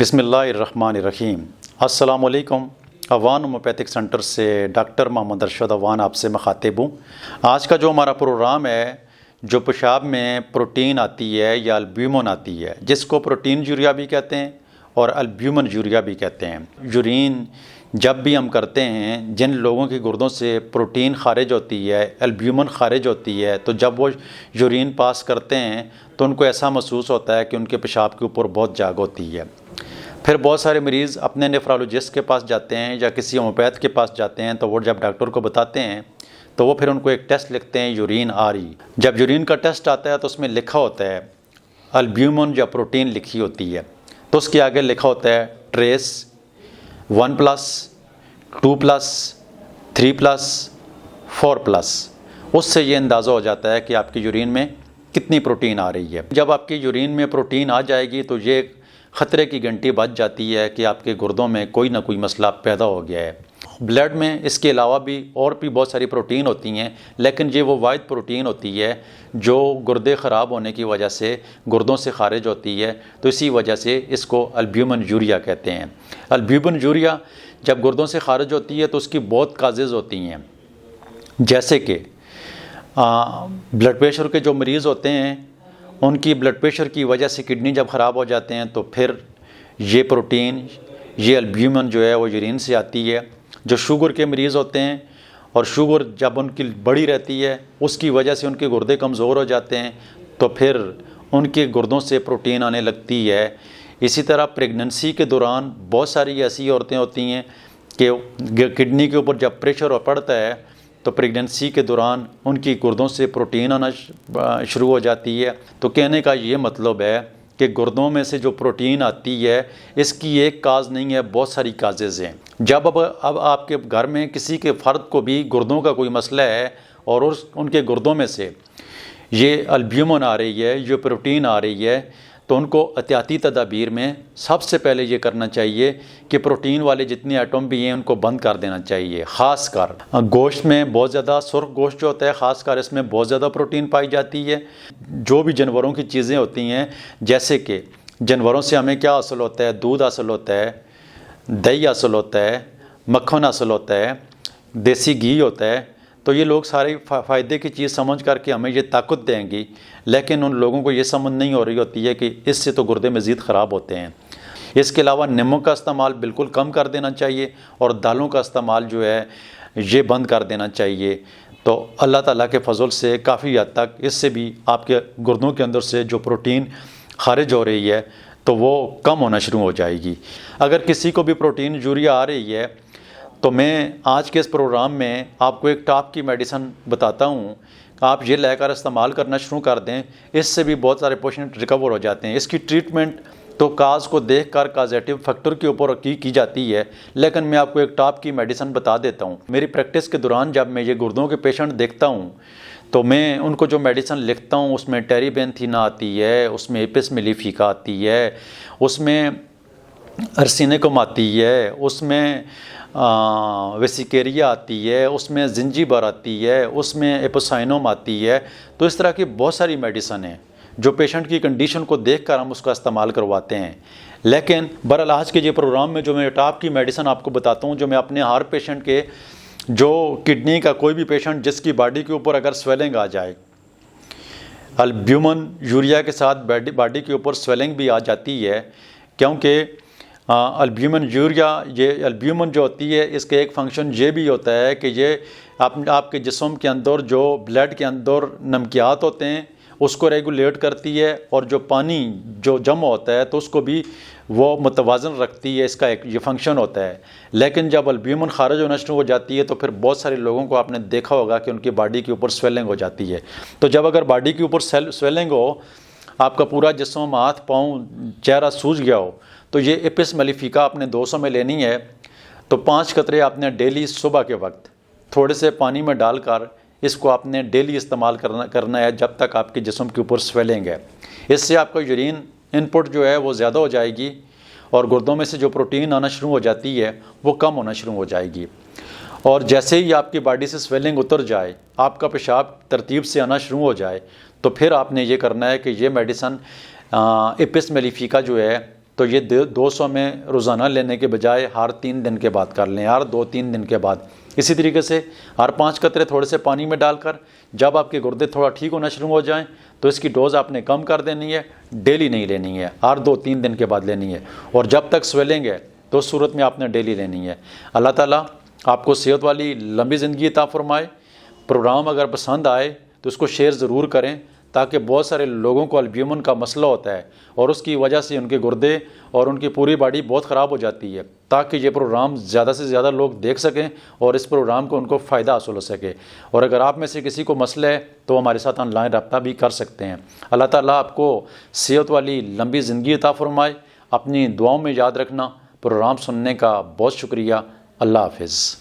बिस्मिल्लाहिर्रहमानिर्रहीम। अस्सलाम वालेकुम। अवान होम्योपैथिक सेंटर से डॉक्टर मोहम्मद अरशद अवान आपसे मुखातिब हूँ। आज का जो हमारा प्रोग्राम है, जो पेशाब में प्रोटीन आती है या अल्ब्यूमिन आती है, जिसको प्रोटीन यूरिया भी कहते हैं और अल्ब्यूमिन यूरिया भी कहते हैं। यूरिन जब भी हम करते हैं, जिन लोगों की गुर्दों से प्रोटीन खारिज होती है, अल्ब्यूमिन खारिज होती है, तो जब वो यूरिन पास करते हैं तो उनको ऐसा महसूस होता है कि उनके पेशाब के ऊपर बहुत जाग होती है। फिर बहुत सारे मरीज़ अपने नेफ्रोलॉजिस्ट के पास जाते हैं या किसी होम्योपैथ के पास जाते हैं, तो वो जब डॉक्टर को बताते हैं तो वो फिर उनको एक टेस्ट लिखते हैं, यूरिन आ रही। जब यूरिन का टेस्ट आता है तो उसमें लिखा होता है अल्ब्यूमिन या प्रोटीन लिखी होती है, तो उसके आगे लिखा होता है ट्रेस 1+, 2+, 3+, 4+। उससे ये अंदाज़ा हो जाता है कि आपकी यूरिन में कितनी प्रोटीन आ रही है। जब आपकी यूरिन में प्रोटीन आ जाएगी तो ये ख़तरे की घंटी बज जाती है कि आपके गुर्दों में कोई ना कोई मसला पैदा हो गया है। ब्लड में इसके अलावा भी और भी बहुत सारी प्रोटीन होती हैं, लेकिन ये वो वाहिद प्रोटीन होती है जो गुर्दे ख़राब होने की वजह से गुर्दों से खारिज होती है, तो इसी वजह से इसको अल्ब्यूमिन यूरिया कहते हैं। अल्ब्यूमिन यूरिया जब गुर्दों से खारिज होती है तो उसकी बहुत काजेज़ होती हैं, जैसे कि ब्लड प्रेशर के जो मरीज़ होते हैं उनकी ब्लड प्रेशर की वजह से किडनी जब ख़राब हो जाते हैं तो फिर ये प्रोटीन, ये अल्ब्यूमिन जो है वो यूरिन से आती है। जो शुगर के मरीज़ होते हैं और शुगर जब उनकी बढ़ी रहती है उसकी वजह से उनके गुर्दे कमज़ोर हो जाते हैं, तो फिर उनके गुर्दों से प्रोटीन आने लगती है। इसी तरह प्रेगनेंसी के दौरान बहुत सारी ऐसी औरतें होती हैं कि किडनी के ऊपर जब प्रेशर पड़ता है तो प्रेगनेंसी के दौरान उनकी गुर्दों से प्रोटीन आना शुरू हो जाती है। तो कहने का ये मतलब है कि गुर्दों में से जो प्रोटीन आती है इसकी एक काज नहीं है, बहुत सारी काजेज़ हैं। जब अब आपके घर में किसी के फ़र्द को भी गुर्दों का कोई मसला है और उनके गुर्दों में से ये अल्ब्यूमिन आ रही है, ये प्रोटीन आ रही है, तो उनको एहतियाती तदाबीर में सबसे पहले ये करना चाहिए कि प्रोटीन वाले जितने आइटम भी हैं उनको बंद कर देना चाहिए। ख़ासकर गोश्त में बहुत ज़्यादा, सुर्ख गोश्त जो होता है ख़ासकर, इसमें बहुत ज़्यादा प्रोटीन पाई जाती है। जो भी जानवरों की चीज़ें होती हैं, जैसे कि जानवरों से हमें क्या हासिल होता है, दूध हासिल होता है, दही हासिल होता है, मक्खन हासिल होता है, देसी घी होता है, तो ये लोग सारे फ़ायदे की चीज़ समझ करके हमें ये ताकत देंगी, लेकिन उन लोगों को ये समझ नहीं हो रही होती है कि इससे तो गुर्दे मज़ीद ख़राब होते हैं। इसके अलावा नमक का इस्तेमाल बिल्कुल कम कर देना चाहिए और दालों का इस्तेमाल जो है ये बंद कर देना चाहिए। तो अल्लाह ताला के फजल से काफ़ी हद तक इससे भी आपके गुर्दों के अंदर से जो प्रोटीन खारिज हो रही है तो वो कम होना शुरू हो जाएगी। अगर किसी को भी प्रोटीन यूरिया आ रही है तो मैं आज के इस प्रोग्राम में आपको एक टॉप की मेडिसिन बताता हूँ, आप ये लेकर इस्तेमाल करना शुरू कर दें। इससे भी बहुत सारे पेशेंट रिकवर हो जाते हैं। इसकी ट्रीटमेंट तो काज को देखकर काजेटिव फैक्टर के ऊपर की जाती है, लेकिन मैं आपको एक टॉप की मेडिसिन बता देता हूँ। मेरी प्रैक्टिस के दौरान जब मैं ये गुर्दों के पेशेंट देखता हूँ तो मैं उनको जो मेडिसिन लिखता हूँ उसमें टेरीबेंथीन आती है, उसमें एपिस मेलिफिका आती है, उसमें अर्सिनिकम आती है, उसमें वेसिकेरिया आती है, उसमें जिंजीबर आती है, उसमें एपोसाइनोम आती है। तो इस तरह की बहुत सारी मेडिसिन हैं जो पेशेंट की कंडीशन को देखकर हम उसका इस्तेमाल करवाते हैं। लेकिन बहरहाल आज के ये प्रोग्राम में जो मैं टॉप की मेडिसिन आपको बताता हूँ, जो मैं अपने हर पेशेंट के, जो किडनी का कोई भी पेशेंट जिसकी बॉडी के ऊपर अगर स्वेलिंग आ जाए, अल्ब्यूमिन यूरिया के साथ बॉडी के ऊपर स्वेलिंग भी आ जाती है, क्योंकि अल्ब्यूमिन यूरिया, ये अल्ब्यूमिन जो होती है इसका एक फंक्शन ये भी होता है कि ये आपके जिस्म के अंदर जो ब्लड के अंदर नमकियात होते हैं उसको रेगुलेट करती है, और जो पानी जो जमा होता है तो उसको भी वो मुतवाज़न रखती है। इसका एक ये फंक्शन होता है। लेकिन जब अल्ब्यूमिन खारिज होना शुरू हो जाती है तो फिर बहुत सारे लोगों को आपने देखा होगा कि उनकी बॉडी के ऊपर स्वेलिंग हो जाती है। तो जब अगर बॉडी के ऊपर स्वेलिंग हो, आपका पूरा जिस्म, हाथ पाँव, चेहरा सूज गया हो, तो ये एपिस मेलिफिका आपने 200 में लेनी है। तो 5 कतरे आपने डेली सुबह के वक्त थोड़े से पानी में डालकर इसको आपने डेली इस्तेमाल करना है जब तक आपके जिस्म के ऊपर स्वेलिंग है। इससे आपका यूरिन इनपुट जो है वो ज़्यादा हो जाएगी और गुर्दों में से जो प्रोटीन आना शुरू हो जाती है वो कम होना शुरू हो जाएगी। और जैसे ही आपकी बॉडी से स्वेलिंग उतर जाए, आपका पेशाब तरतीब से आना शुरू हो जाए, तो फिर आपने ये करना है कि ये मेडिसिन एपिस मेलिफिका जो है तो ये 200 में रोज़ाना लेने के बजाय हर 3 दिन के बाद कर लें, हर 2-3 दिन के बाद। इसी तरीके से हर 5 कतरे थोड़े से पानी में डालकर जब आपके गुर्दे थोड़ा ठीक होना शुरू हो जाएं तो इसकी डोज़ आपने कम कर देनी है, डेली नहीं लेनी है, हर 2-3 दिन के बाद लेनी है। और जब तक स्वेलिंग है तो उस सूरत में आपने डेली लेनी है। अल्लाह ताला आपको सेहत वाली लंबी ज़िंदगी अता फरमाए। प्रोग्राम अगर पसंद आए तो उसको शेयर ज़रूर करें, ताकि बहुत सारे लोगों को अल्बुमिन का मसला होता है और उसकी वजह से उनके गुर्दे और उनकी पूरी बॉडी बहुत ख़राब हो जाती है, ताकि ये प्रोग्राम ज़्यादा से ज़्यादा लोग देख सकें और इस प्रोग्राम को उनको फ़ायदा हासिल हो सके। और अगर आप में से किसी को मसला है तो हमारे साथ ऑनलाइन रब्ता भी कर सकते हैं। अल्लाह ताला आपको सेहत वाली लंबी ज़िंदगी अता फरमाए। अपनी दुआओं में याद रखना। प्रोग्राम सुनने का बहुत शुक्रिया। अल्लाह हाफ़िज़।